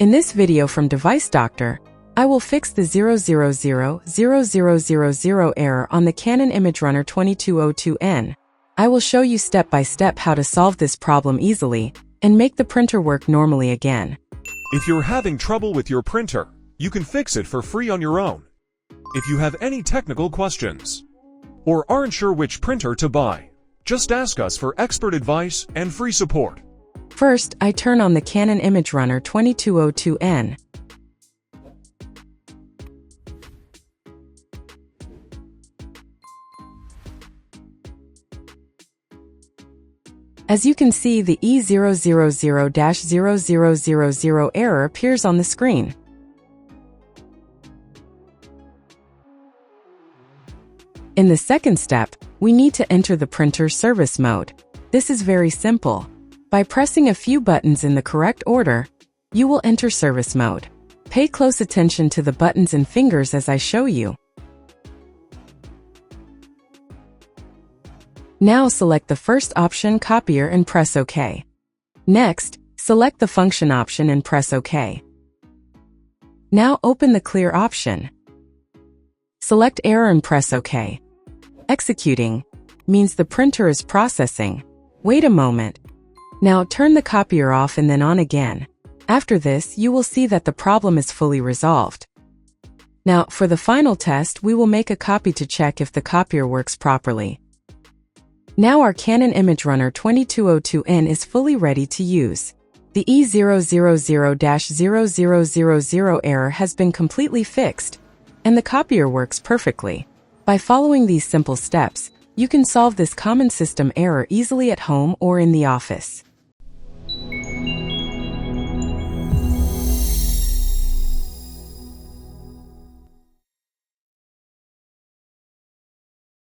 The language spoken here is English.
In this video from Device Doctor, I will fix the 0000000 error on the Canon imageRUNNER 2202N. I will show you step by step how to solve this problem easily and make the printer work normally again. If you're having trouble with your printer, you can fix it for free on your own. If you have any technical questions or aren't sure which printer to buy, just ask us for expert advice and free support. First, I turn on the Canon imageRUNNER 2202N. As you can see, the E000-0000 error appears on the screen. In the second step, we need to enter the printer's service mode. This is very simple. By pressing a few buttons in the correct order, you will enter service mode. Pay close attention to the buttons and fingers as I show you. Now select the first option, Copier, and press OK. Next, select the function option and press OK. Now open the clear option. Select error and press OK. Executing means the printer is processing. Wait a moment. Now turn the copier off and then on again. After this, you will see that the problem is fully resolved. Now, for the final test, we will make a copy to check if the copier works properly. Now our Canon imageRUNNER 2202N is fully ready to use. The E000-0000 error has been completely fixed, and the copier works perfectly. By following these simple steps, you can solve this common system error easily at home or in the office.